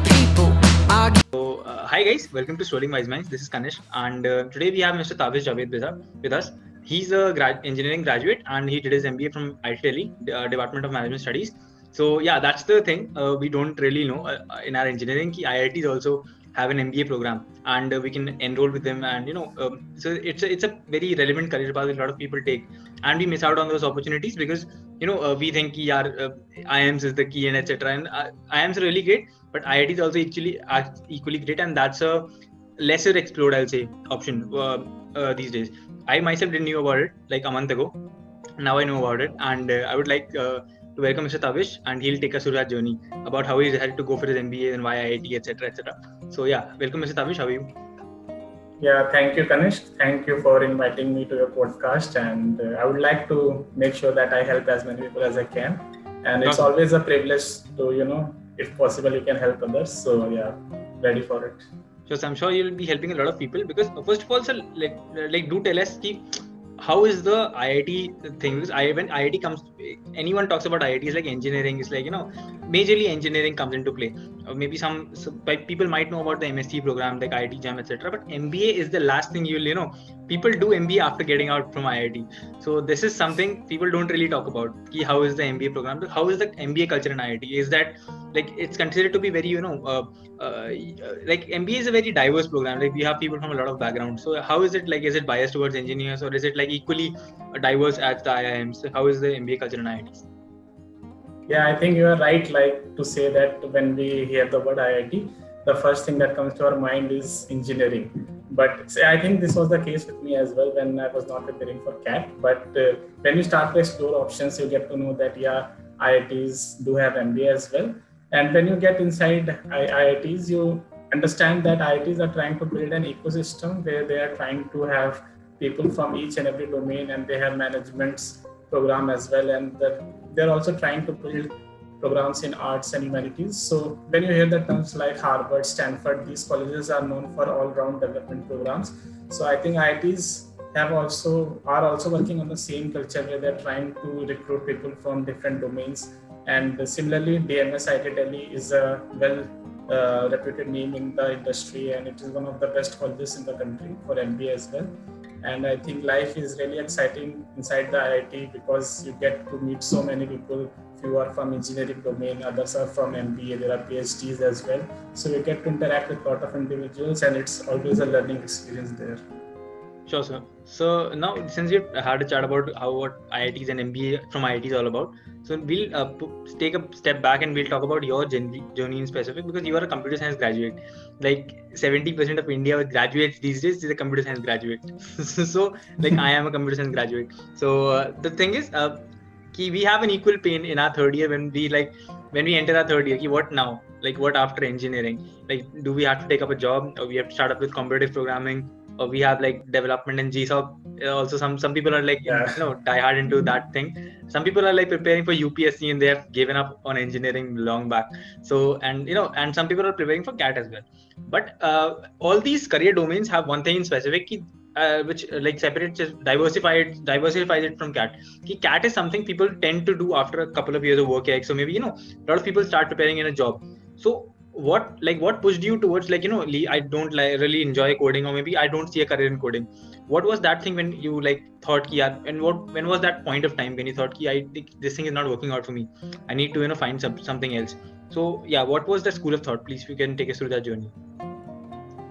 people. Hi guys, welcome to Strolling Wise Minds. This is Kanish, and today we have Mr. Tabish Javed with us. He's a engineering graduate, and he did his MBA from IIT Delhi, Department of Management Studies. So yeah, that's the thing. We don't really know in our engineering ki IITs also have an MBA program, and we can enroll with them. And so it's a very relevant career path that a lot of people take, and we miss out on those opportunities because we think ki yaar, IIMs is the key and etc. And IIMs are really great, but IIT is also actually equally great, and that's a lesser explored, I'll say, option these days. I myself didn't know about it like a month ago. Now I know about it, and I would like to welcome Mr. Tabish, and he'll take us through that journey about how he decided to go for his MBA and why IIT, etc., etc. So yeah, welcome, Mr. Tabish. How are you? Yeah, thank you, Kanish. Thank you for inviting me to your podcast. And I would like to make sure that I help as many people as I can. And it's Awesome. always a privilege to, if possible, you can help others. So, yeah, ready for it. So I'm sure you'll be helping a lot of people because first of all, sir, do tell us how is the IIT thing? Because when IIT comes, anyone talks about IIT, it's like engineering. It's like majorly engineering comes into play. Maybe some people might know about the MSc program like IIT Jam, etc. But MBA is the last thing people do MBA after getting out from IIT. So this is something people don't really talk about. How is the MBA program? How is the MBA culture in IIT? Is that like it's considered to be very like MBA is a very diverse program. Like we have people from a lot of backgrounds. So how is it like? Is it biased towards engineers, or is it like equally diverse as the IIMs? So how is the MBA culture in IITs? Yeah, I think you are right. Like to say that when we hear the word IIT, the first thing that comes to our mind is engineering. But I think this was the case with me as well when I was not preparing for CAT. But when you start to explore options, you get to know that IITs do have MBA as well. And when you get inside IITs, you understand that IITs are trying to build an ecosystem where they are trying to have people from each and every domain, and they have management's program as well, and they're also trying to build programs in arts and humanities. So when you hear the terms like Harvard, Stanford, these colleges are known for all-round development programs. So I think IITs are also working on the same culture where they're trying to recruit people from different domains. And similarly, DMS IIT Delhi is a reputed name in the industry, and it is one of the best colleges in the country for MBA as well. And I think life is really exciting inside the IIT because you get to meet so many people. Few are from engineering domain, others are from MBA, there are PhDs as well. So you get to interact with a lot of individuals, and it's always a learning experience there. Sure, sir. So now, since you've had a chat about what IITs and MBA from IITs is all about, so we'll take a step back and we'll talk about your journey in specific, because you are a computer science graduate. Like 70% of India graduates these days is a computer science graduate. So like I am a computer science graduate. So the thing is, we have an equal pain in our third year when we enter our third year. What now? Like what after engineering? Like do we have to take up a job, or we have to start up with competitive programming? Or we have like development and GSOC. Also, some people are like Yeah. die hard into that thing. Some people are like preparing for UPSC and they have given up on engineering long back. So and some people are preparing for CAT as well. But all these career domains have one thing in specific, which like separates diversifies it from CAT. CAT is something people tend to do after a couple of years of work. So maybe a lot of people start preparing in a job. So what pushed you towards I don't really enjoy coding, or maybe I don't see a career in coding? What was that thing when you thought and when was that point of time when you thought I think this thing is not working out for me, I need to find something else? So yeah, what was the school of thought? Please, if you can take us through that journey.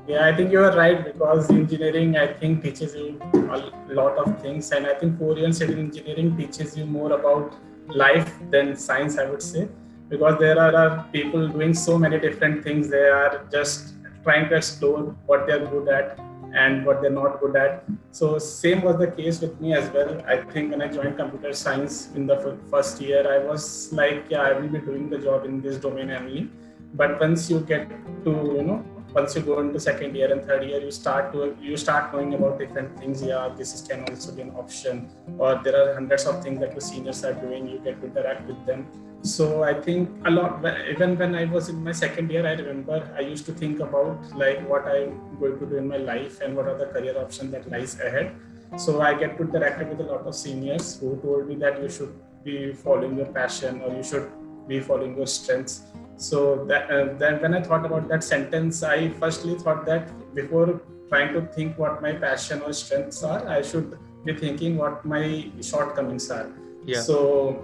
Yeah, I think you are right, because engineering, I think, teaches you a lot of things. And I think 4 years in engineering teaches you more about life than science, I would say, because there are people doing so many different things. They are just trying to explore what they're good at and what they're not good at. So same was the case with me as well. I think when I joined computer science in the first year, I was like, yeah, I will be doing the job in this domain only. But once you get to, once you go into second year and third year, you start knowing about different things. Yeah, can also be an option, or there are hundreds of things that the seniors are doing. You get to interact with them. So I think a lot, even when I was in my second year, I remember I used to think about like what I'm going to do in my life and what are the career options that lies ahead. So I get to interact with a lot of seniors who told me that you should be following your passion, or you should be following your strengths. So then when I thought about that sentence, I firstly thought that before trying to think what my passion or strengths are, I should be thinking what my shortcomings are. Yeah. So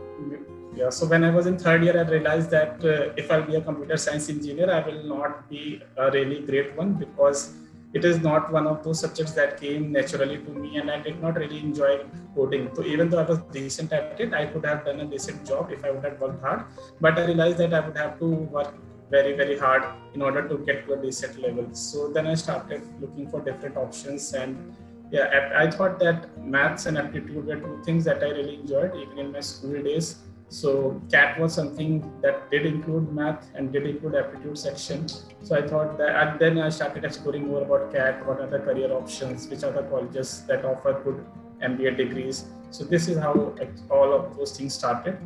yeah, so when I was in third year, I realized that if I'll be a computer science engineer, I will not be a really great one, because it is not one of those subjects that came naturally to me, and I did not really enjoy coding. So even though I was decent at it, I could have done a decent job if I would have worked hard. But I realized that I would have to work very, very hard in order to get to a decent level. So then I started looking for different options, and yeah, I thought that maths and aptitude were two things that I really enjoyed even in my school days. So CAT was something that did include math and did include aptitude section. So I thought that, and then I started exploring more about CAT, what are the career options, which are the colleges that offer good MBA degrees. So this is how all of those things started.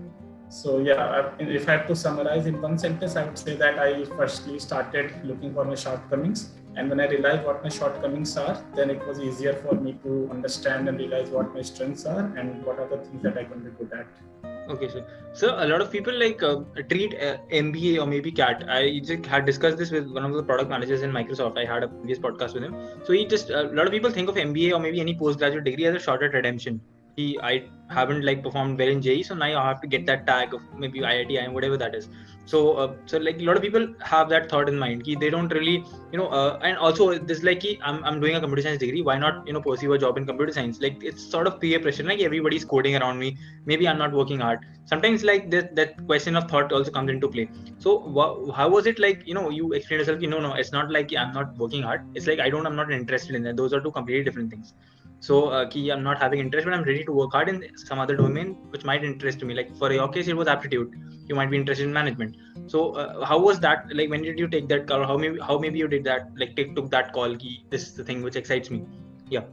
So yeah, if I have to summarize in one sentence, I would say that I firstly started looking for my shortcomings. And when I realized what my shortcomings are, then it was easier for me to understand and realize what my strengths are and what are the things that I can be good at. Okay, so a lot of people treat MBA or maybe CAT. I just had discussed this with one of the product managers in Microsoft. I had a previous podcast with him. So he just a lot of people think of MBA or maybe any postgraduate degree as a shortcut redemption. I haven't performed well in JEE, so now I have to get that tag of maybe IIT and whatever that is. So a lot of people have that thought in mind. They don't really and also this I'm doing a computer science degree. Why not pursue a job in computer science? It's sort of peer pressure. Everybody's coding around me. Maybe I'm not working hard. Sometimes that question of thought also comes into play. So how was it you explain yourself, no, it's not like I'm not working hard. It's like I'm not interested in that. Those are two completely different things. So I'm not having interest, but I'm ready to work hard in some other domain which might interest me. Like for your case, it was aptitude. You might be interested in management. So how was that? When did you take that call? How maybe you did that? Took that call. This is the thing which excites me. Yeah.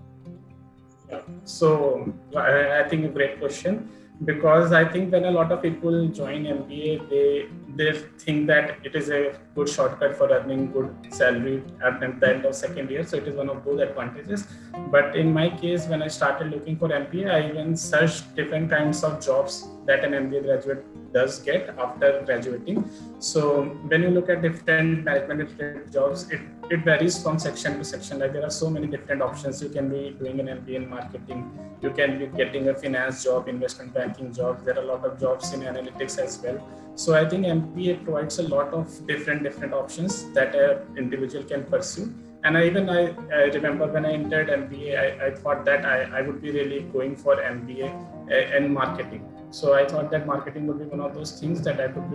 Yeah. So I think a great question, because I think when a lot of people join MBA, they think that it is a good shortcut for earning good salary at the end of second year. So it is one of those advantages. But in my case, when I started looking for MBA, I even searched different kinds of jobs that an MBA graduate does get after graduating. So when you look at different management related jobs, it varies from section to section. Like there are so many different options. You can be doing an MBA in marketing. You can be getting a finance job, investment banking jobs. There are a lot of jobs in analytics as well. So I think MBA provides a lot of different options that an individual can pursue. And I remember when I entered MBA, I thought that I would be really going for MBA in marketing. So I thought that marketing would be one of those things that I could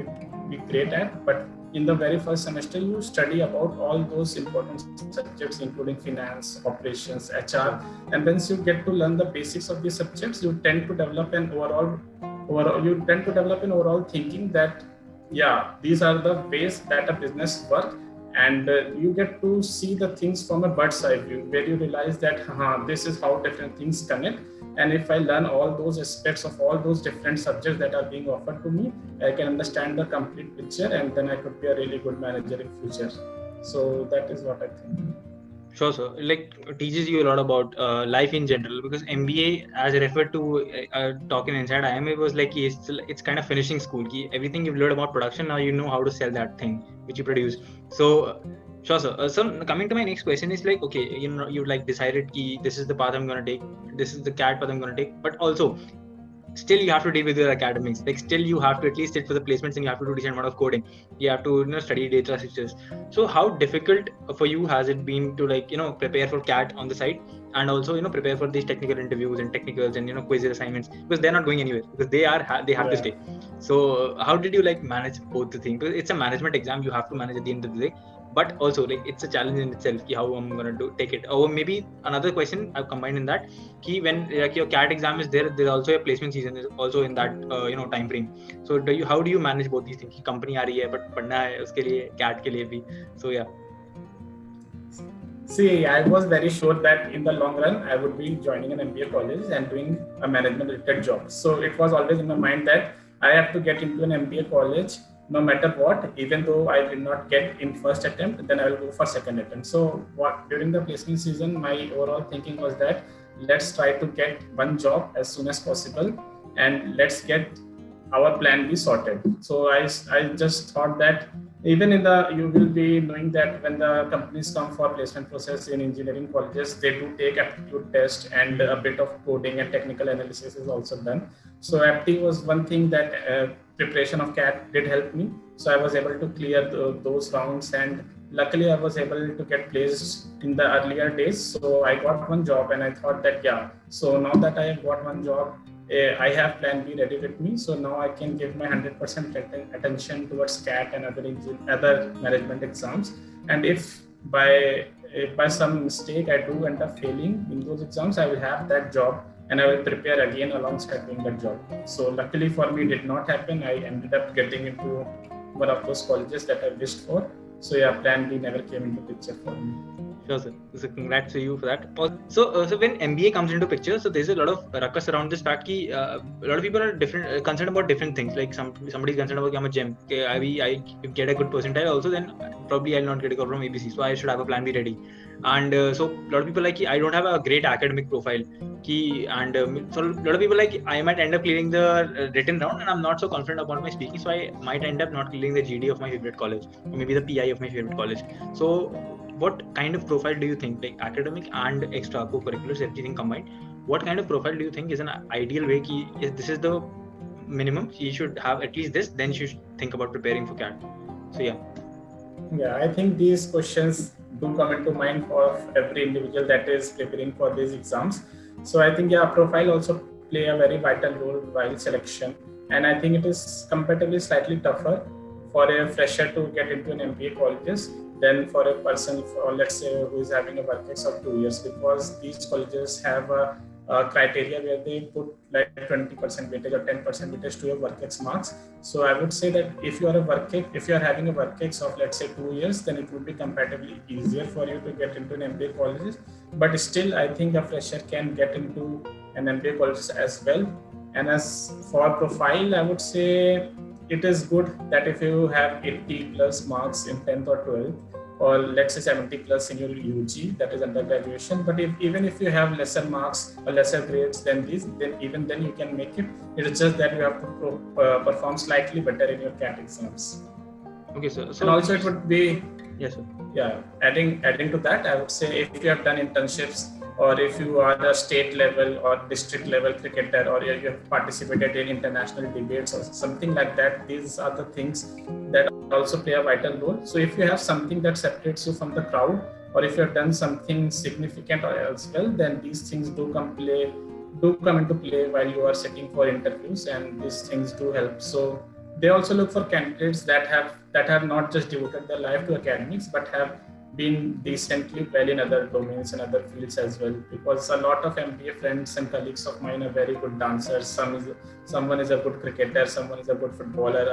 be great at. But in the very first semester, you study about all those important subjects, including finance, operations, HR. And once you get to learn the basics of these subjects, you tend to develop an overall thinking that, yeah, these are the ways that a business works. And you get to see the things from a bird's eye view, where you realize that this is how different things connect. And if I learn all those aspects of all those different subjects that are being offered to me, I can understand the complete picture, and then I could be a really good manager in future. So that is what I think. Sure, sir. Teaches you a lot about life in general, because MBA, as I referred to talking inside IMA, was it's kind of finishing school. Everything you've learned about production, now you know how to sell that thing which you produce. So sure, sir. So coming to my next question is okay, you decided this is the path I'm gonna take, this is the CAT path I'm gonna take, but also still you have to deal with your academics. Still you have to at least sit for the placements, and you have to do decent amount of coding. You have to study data structures. So how difficult for you has it been to prepare for CAT on the side, and also prepare for these technical interviews and technicals and quizzes assignments, because they're not going anywhere, because they have to stay. So how did you manage both the things? Because it's a management exam, you have to manage at the end of the day, but also it's a challenge in itself. How I'm gonna take it. Or maybe another question I've combined in that, when your CAT exam is there's also a placement season is also in that time frame. So how do you manage both these things? Company aa rahi hai, but padna hai uske liye, CAT ke liye bhi. So yeah. See, I was very sure that in the long run, I would be joining an MBA college and doing a management related job. So it was always in my mind that I have to get into an MBA college no matter what. Even though I did not get in first attempt, then I will go for second attempt. So during the placement season, my overall thinking was that let's try to get one job as soon as possible, and let's get our plan be sorted. So I just thought that even in the, you will be knowing that when the companies come for placement process in engineering colleges, they do take aptitude test and a bit of coding and technical analysis is also done. So apti was one thing that preparation of cat did help me. So I was able to clear those rounds, and luckily I was able to get placed in the earlier days. So I got one job and I thought that, yeah, so now that I have got one job, I have plan B ready with me. So now I can give my 100% attention towards CAT and other management exams. And if by some mistake I do end up failing in those exams, I will have that job and I will prepare again alongside doing that job. So luckily for me, it did not happen. I ended up getting into one of those colleges that I wished for. So yeah, plan B never came into picture for me. Sure, sir. So congrats to you for that. So when MBA comes into picture, so there's a lot of ruckus around this fact that a lot of people are different, concerned about different things. Like somebody's concerned about I'm a gem. Okay, I get a good percentile also, then probably I'll not get a call from ABC. So I should have a plan B ready. And so a lot of people like I don't have a great academic profile. So a lot of people like I might end up clearing the written round, and I'm not so confident about my speaking, so I might end up not clearing the GD of my favorite college, or maybe the PI of my favorite college. So what kind of profile do you think, like academic and extra co-curriculars, everything combined, what kind of profile do you think is an ideal way this is the minimum, you should have at least this, then you should think about preparing for CAT? So yeah, I think these questions do come into mind for every individual that is preparing for these exams. So I think, yeah, profile also play a very vital role while selection. And I think it is comparatively slightly tougher for a fresher to get into an MBA colleges than for a person, for, let's say, who is having a work ex of 2 years, because these colleges have a criteria where they put like 20% weightage or 10% weightage to your work ex marks. So I would say that if you are having a work ex of, let's say, 2 years, then it would be comparatively easier for you to get into an MBA colleges. But still, I think a fresher can get into an MBA colleges as well. And as for profile, I would say it is good that if you have 80 plus marks in 10th or 12th, or let's say 70 plus in your UG, that is under graduation. But even if you have lesser marks or lesser grades than these, then even then you can make it. It is just that you have to perform slightly better in your CAT exams. Okay, sir. So and also it would be, yes, sir. Yeah, adding to that, I would say if you have done internships, or if you are a state level or district level cricketer, or you have participated in international debates or something like that, these are the things that also play a vital role. So if you have something that separates you from the crowd, or if you have done something significant as well, then these things do come into play while you are sitting for interviews, and these things do help. So they also look for candidates that have not just devoted their life to academics, but have been decently well in other domains and other fields as well. Because a lot of MBA friends and colleagues of mine are very good dancers. Someone is a good cricketer, someone is a good footballer,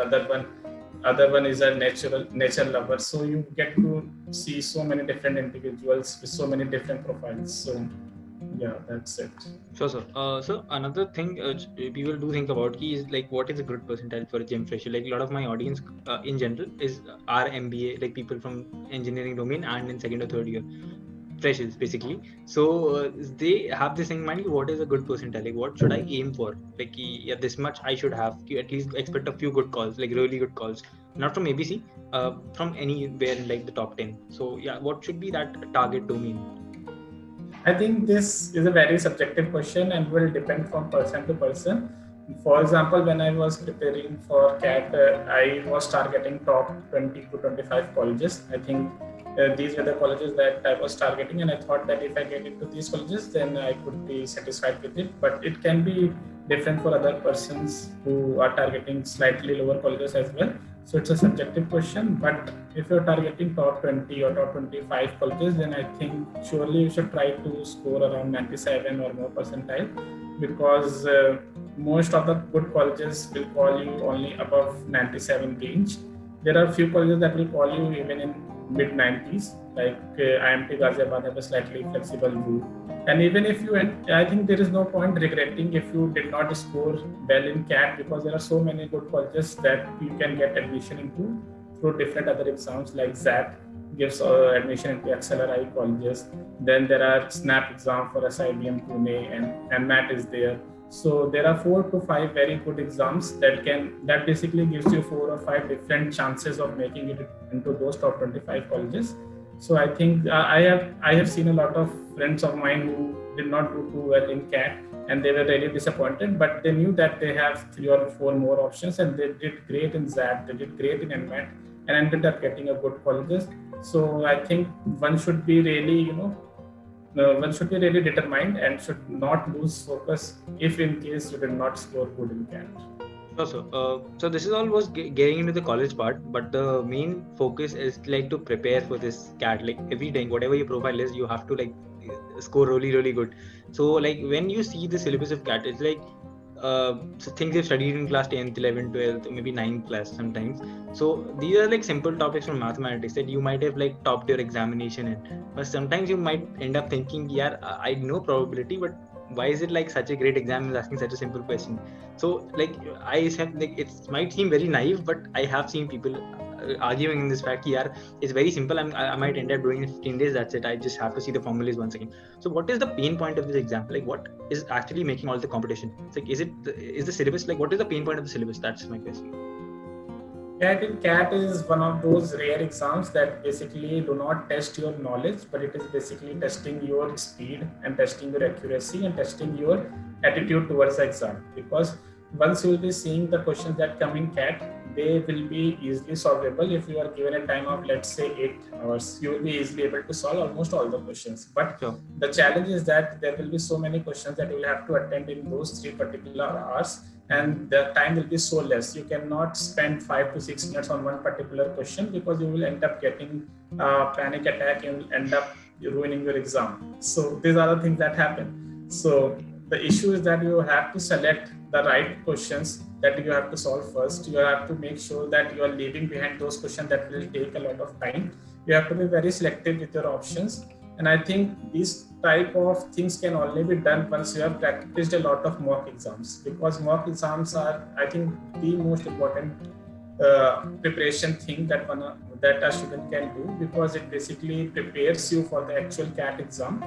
other one is a nature lover. So you get to see so many different individuals with so many different profiles. So yeah, that's it. Sure, sir. So another thing people do think about is like what is a good percentile for a gym fresher? Like a lot of my audience in general is are MBA, like people from engineering domain and in second or third year freshers basically. So they have this in mind, what is a good percentile? Like what should I aim for? Like yeah, this much I should have. You at least expect a few good calls, like really good calls, not from ABC, from anywhere in like the top 10. So yeah, what should be that target domain? I think this is a very subjective question and will depend from person to person. For example, when I was preparing for CAT, I was targeting top 20 to 25 colleges. I think these were the colleges that I was targeting, and I thought that if I get into these colleges, then I could be satisfied with it. But it can be different for other persons who are targeting slightly lower colleges as well. So it's a subjective question, but if you're targeting top 20 or top 25 colleges, then I think surely you should try to score around 97 or more percentile, because most of the good colleges will call you only above 97 range. There are a few colleges that will call you even in mid 90s, like IIT Ghaziabad have a slightly flexible rule. And even if you, I think there is no point regretting if you did not score well in CAT, because there are so many good colleges that you can get admission into through different other exams, like ZAT gives admission into XLRI colleges. Then there are SNAP exam for SIBM Pune, and MAT is there. So there are 4 to 5 very good exams that basically gives you 4 or 5 different chances of making it into those top 25 colleges. So I think I have seen a lot of friends of mine who did not do too well in CAT, and they were really disappointed. But they knew that they have 3 or 4 more options, and they did great in ZAT, they did great in NMAT, and ended up getting a good colleges. So I think one should be really, one should be really determined and should not lose focus if in case you did not score good in CAT. Sure, so so this is all was getting into the college part, but the main focus is like to prepare for this CAT. Like every time, whatever your profile is, you have to like score really, really good. So like when you see the syllabus of CAT, it's like so things you've studied in class 10th, 11th, 12th, maybe 9th class sometimes. So these are like simple topics from mathematics that you might have like topped your examination in. But sometimes you might end up thinking, yeah, I know probability, but why is it like such a great exam is asking such a simple question? So like I said, like it might seem very naive, but I have seen people arguing in this fact. Yeah, it's very simple. I might end up doing it in 15 days. That's it. I just have to see the formulas once again. So what is the pain point of this exam? Like what is actually making all the competition? It's like is the syllabus like what is the pain point of the syllabus? That's my question. Yeah, I think CAT is one of those rare exams that basically do not test your knowledge, but it is basically testing your speed and testing your accuracy and testing your attitude towards the exam. Because once you will be seeing the questions that come in CAT, they will be easily solvable. If you are given a time of, let's say, 8 hours, you will be easily able to solve almost all the questions. But Sure. the challenge is that there will be so many questions that you will have to attend in those 3 particular hours, and the time will be so less. You cannot spend 5 to 6 minutes on one particular question, because you will end up getting a panic attack and will end up ruining your exam. So these are the things that happen. So the issue is that you have to select the right questions that you have to solve first. You have to make sure that you are leaving behind those questions that will take a lot of time. You have to be very selective with your options. And I think these type of things can only be done once you have practiced a lot of mock exams, because mock exams are, I think, the most important preparation thing that a student can do, because it basically prepares you for the actual CAT exam.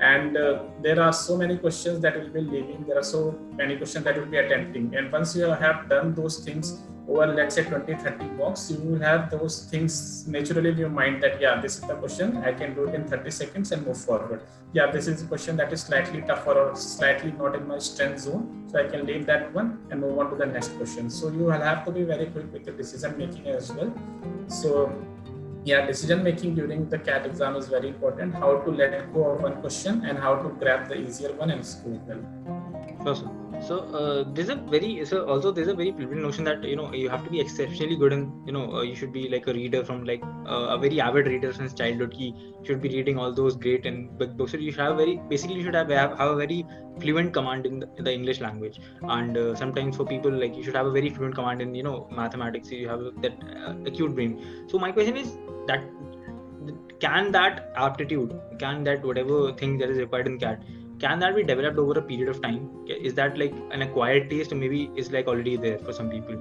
And there are so many questions that will be leaving, there are so many questions that will be attempting, and once you have done those things over, let's say, 20-30 mocks, you will have those things naturally in your mind that, yeah, this is the question, I can do it in 30 seconds and move forward. Yeah, this is a question that is slightly tougher or slightly not in my strength zone, so I can leave that one and move on to the next question. So you will have to be very quick with your decision making as well. So yeah, decision making during the CAT exam is very important. How to let go of one question and how to grab the easier one and score well. Sure, sir. So there's a very there's a very prevalent notion that you have to be exceptionally good, and you should be like a reader from like a very avid reader since childhood. You should be reading all those great and big books. So you should have you should have a very fluent command in the English language. And sometimes for people, like, you should have a very fluent command in mathematics. So you have that acute brain. So my question is that can that aptitude, can that whatever thing that is required in CAT, can that be developed over a period of time? Is that like an acquired taste, or maybe is like already there for some people?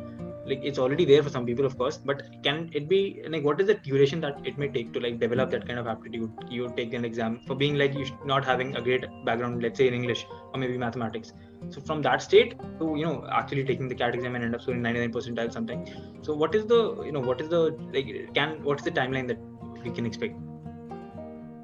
Like it's already there for some people, of course, but can it be like, what is the duration that it may take to like develop that kind of aptitude? You take an exam for being like you not having a great background, let's say in English or maybe mathematics. So from that state to actually taking the CAT exam and end up scoring 99 percentile something. So what is the what's the timeline that we can expect?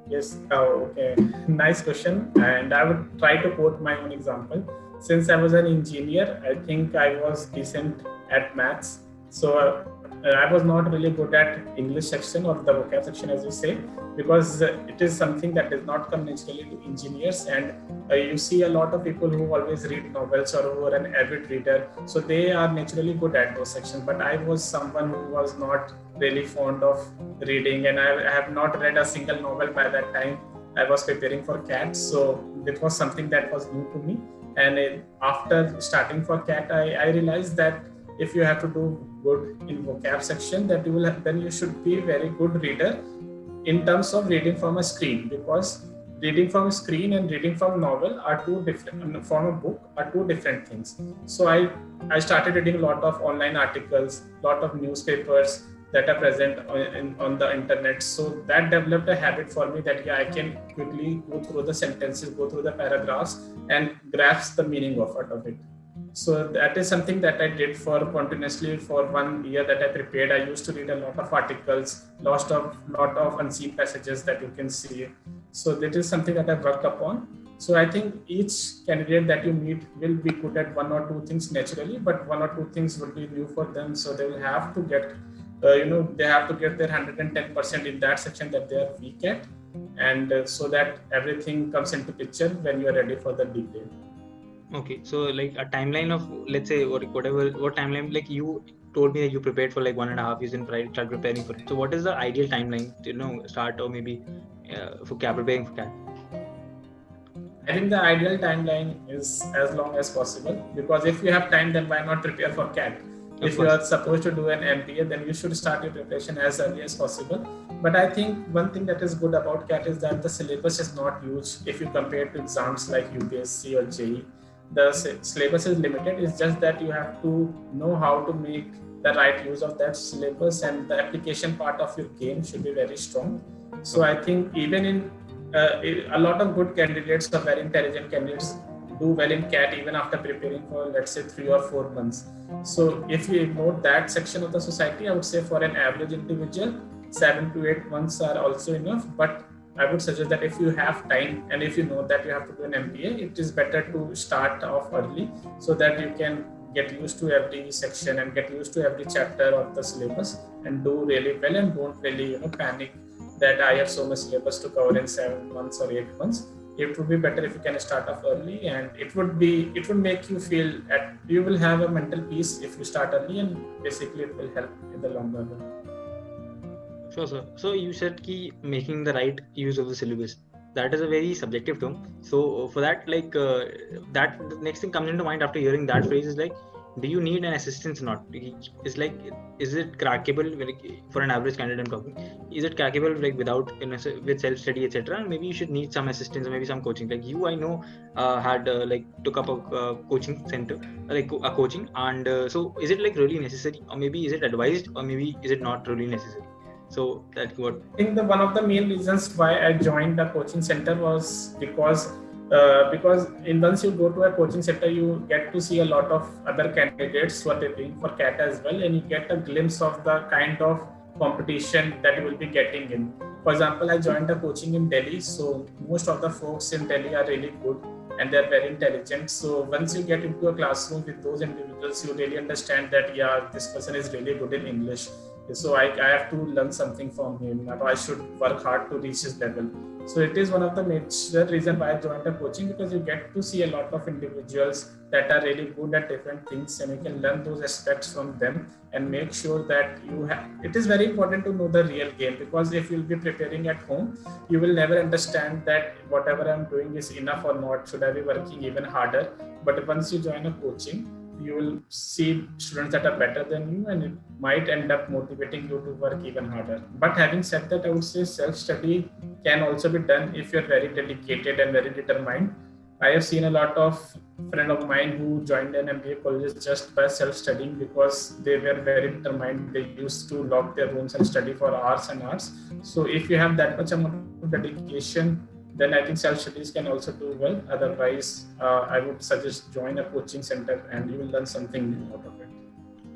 Yes, okay. Nice question. And I would try to quote my own example. Since I was an engineer, I think I was decent at maths. So I was not really good at English section or the vocab section, as you say, because it is something that does not come naturally to engineers. And you see a lot of people who always read novels or who are an avid reader. So they are naturally good at those sections. But I was someone who was not really fond of reading, and I have not read a single novel by that time. I was preparing for CAT, so it was something that was new to me. And after starting for CAT, I realized that if you have to do good in vocab section, that you will have, then you should be a very good reader in terms of reading from a screen, because reading from a screen and reading from novel are two different, from a book are two different things. So I started reading a lot of online articles, lot of newspapers, that are present on the internet. So that developed a habit for me that I can quickly go through the sentences, go through the paragraphs, and grasp the meaning of it. So that is something that I did for continuously for 1 year that I prepared. I used to read a lot of articles, lot of unseen passages that you can see. So that is something that I worked upon. So I think each candidate that you meet will be good at one or two things naturally, but one or two things will be new for them. So they will have to get, they have to get their 110% in that section that they are weak at, and so that everything comes into picture when you are ready for the big day. Okay, so like a timeline of, let's say, what timeline, like you told me that you prepared for like 1.5 years and start preparing for it. So what is the ideal timeline to start, or maybe for preparing for CAT? I think the ideal timeline is as long as possible, because if you have time, then why not prepare for CAT? If you are supposed to do an MBA, then you should start your preparation as early as possible. But I think one thing that is good about CAT is that the syllabus is not huge if you compare to exams like UPSC or JEE. The syllabus is limited. It's just that you have to know how to make the right use of that syllabus, and the application part of your game should be very strong. So I think even in a lot of good candidates or very intelligent candidates do well in CAT even after preparing for, let's say, 3 or 4 months. So if you ignore that section of the society, I would say for an average individual, 7 to 8 months are also enough. But I would suggest that if you have time and if you know that you have to do an MBA, it is better to start off early so that you can get used to every section and get used to every chapter of the syllabus and do really well, and don't really panic that I have so much syllabus to cover in 7 months or 8 months. It would be better if you can start off early, and it would make you feel you will have a mental peace if you start early, and basically it will help in the long run. Sure, sir. So you said making the right use of the syllabus. That is a very subjective term. So for that, that the next thing comes into mind after hearing that phrase is like, do you need an assistance or not? It's like, is it crackable for an average candidate? I'm talking. Is it crackable without with self study, etc.? Maybe you should need some assistance or maybe some coaching. Like you, I know, had took up a coaching center, like a coaching, and so is it really necessary, or maybe is it advised, or maybe is it not really necessary? So that's what I think one of the main reasons why I joined the coaching center was because once you go to a coaching center, you get to see a lot of other candidates who are preparing for CAT as well, and you get a glimpse of the kind of competition that you will be getting in. For example, I joined the coaching in Delhi, so most of the folks in Delhi are really good and they're very intelligent. So once you get into a classroom with those individuals, you really understand that this person is really good in English. So I have to learn something from him. I should work hard to reach his level. So it is one of the major reasons why I joined the coaching, because you get to see a lot of individuals that are really good at different things, and you can learn those aspects from them and make sure that it is very important to know the real game, because if you'll be preparing at home, you will never understand that whatever I'm doing is enough or not. Should I be working even harder? But once you join a coaching, you will see students that are better than you, and it might end up motivating you to work even harder. But having said that, I would say self-study can also be done if you're very dedicated and very determined. I have seen a lot of friends of mine who joined an MBA colleges just by self-studying, because they were very determined. They used to lock their rooms and study for hours and hours. So if you have that much amount of dedication, then I think self-studies can also do well. Otherwise, I would suggest join a coaching center and you will learn something new out of it.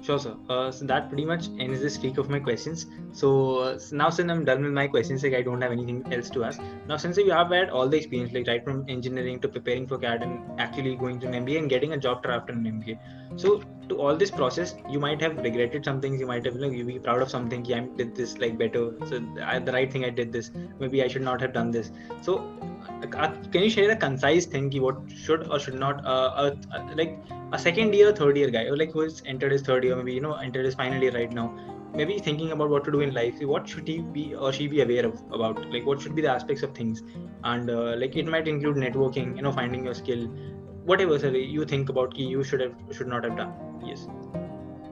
Sure, sir. So that pretty much ends the streak of my questions. So now since I'm done with my questions, I don't have anything else to ask. Now, since you have had all the experience, right from engineering to preparing for CAT and actually going to an MBA and getting a job after an MBA. So to all this process, you might have regretted some things. You might have you be proud of something. I did this better. So the right thing I did this. Maybe I should not have done this. So can you share a concise thing? What should or should not like a second year, third year guy, or who has entered his third year, maybe entered his final year right now, maybe thinking about what to do in life, what should he be or she be aware of about, what should be the aspects of things, and it might include networking, finding your skill, whatever you think about you should not have done. Yes.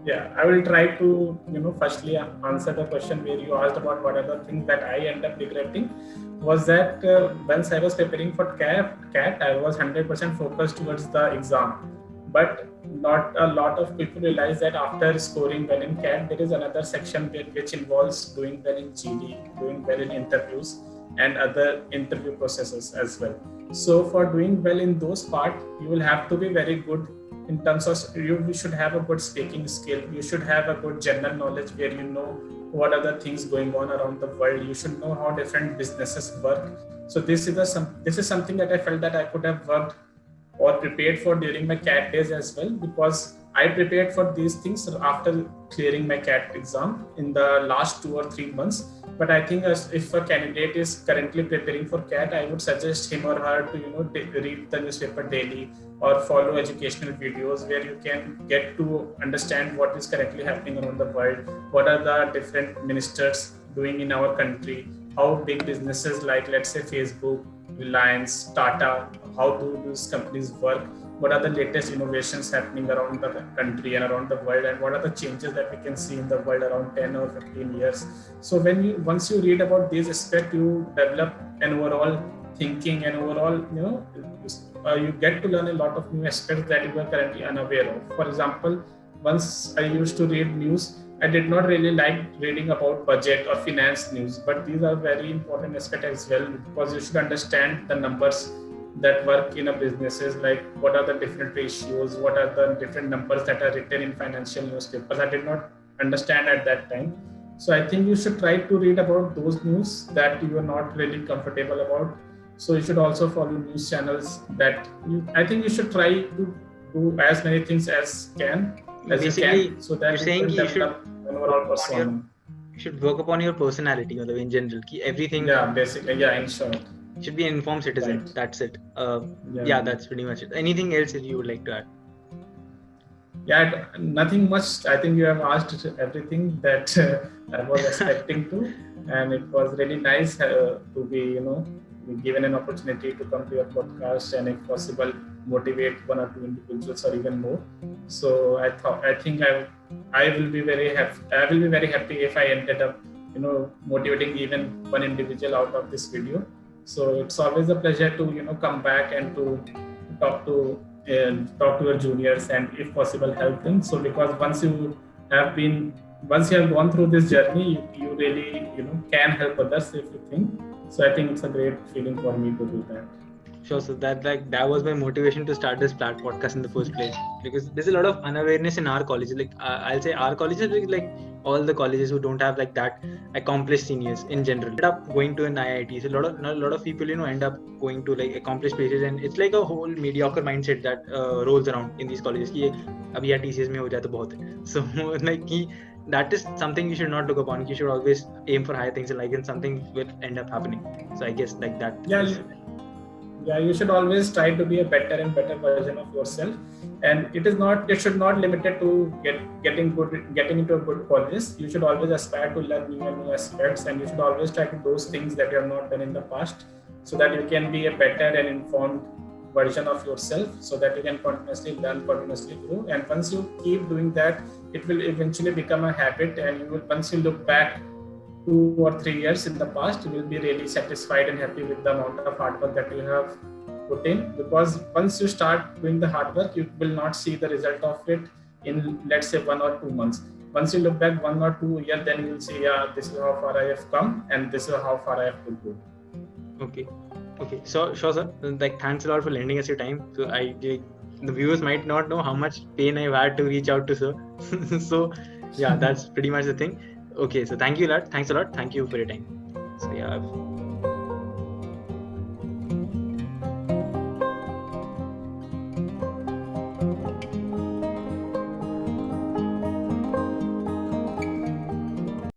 Yeah, I will try to firstly answer the question where you asked about what are the things that I end up regretting. Was that once I was preparing for CAT, I was 100% focused towards the exam. But not a lot of people realize that after scoring well in CAT, there is another section which involves doing well in GD, doing well in interviews, and other interview processes as well. So for doing well in those parts, you will have to be very good in terms of you should have a good speaking skill. You should have a good general knowledge where you know what are the things going on around the world. You should know how different businesses work. So this is something that I felt that I could have worked or prepared for during my CAT days as well, because I prepared for these things after clearing my CAT exam in the last 2 or 3 months. But I think if a candidate is currently preparing for CAT, I would suggest him or her to read the newspaper daily or follow educational videos where you can get to understand what is currently happening around the world, what are the different ministers doing in our country, how big businesses like, let's say, Facebook, Reliance, Tata, how do these companies work, what are the latest innovations happening around the country and around the world, and what are the changes that we can see in the world around 10 or 15 years. So once you read about these aspects, you develop an overall thinking, and overall you get to learn a lot of new aspects that you are currently unaware of. For example, once I used to read news, I did not really like reading about budget or finance news, but these are very important aspects as well, because you should understand the numbers that work in a businesses, like what are the different ratios, what are the different numbers that are written in financial newspapers. I did not understand at that time. So I think you should try to read about those news that you are not really comfortable about. So you should also follow news channels I think you should try to do as many things as Basically, you can, so that you're saying you can develop an overall persona. you should work upon your personality, in general. Everything Basically, in short. should be an informed citizen. Right. That's it. That's pretty much it. Anything else that you would like to add? Nothing much. I think you have asked everything that I was expecting to, and it was really nice to be, given an opportunity to come to your podcast and, if possible, motivate one or two individuals or even more. So I think I will be very happy. I will be very happy if I ended up, motivating even one individual out of this video. So it's always a pleasure to, come back and to talk to your juniors and, if possible, help them. So because once you have gone through this journey, you really can help others if you think. So I think it's a great feeling for me to do that. Sure. So that was my motivation to start this podcast in the first place, because there's a lot of unawareness in our colleges. I'll say our colleges, like all the colleges who don't have that accomplished seniors in general, end up going to an IIT. So a lot of people end up going to accomplished places, and it's like a whole mediocre mindset that rolls around in these colleges. Ki abhi yaar TCS mein ho jata bahut hai. So that is something you should not look upon. You should always aim for higher things, and something will end up happening. So I guess that. You should always try to be a better and better version of yourself, and it should not limited to getting into a good college. You should always aspire to learn new aspects, and you should always try to do those things that you have not done in the past, so that you can be a better and informed version of yourself, so that you can continuously learn, continuously grow. And once you keep doing that, it will eventually become a habit, and once you look back 2 or 3 years in the past, you will be really satisfied and happy with the amount of hard work that you have put in. Because once you start doing the hard work, you will not see the result of it in, let's say, 1 or 2 months. Once you look back 1 or 2 years, then you will see, this is how far I have come, and this is how far I have to go. Okay. So sure, sir. Thanks a lot for lending us your time. So the viewers might not know how much pain I've had to reach out to sir. So that's pretty much the thing. Okay, so thanks a lot. Thank you for your time. So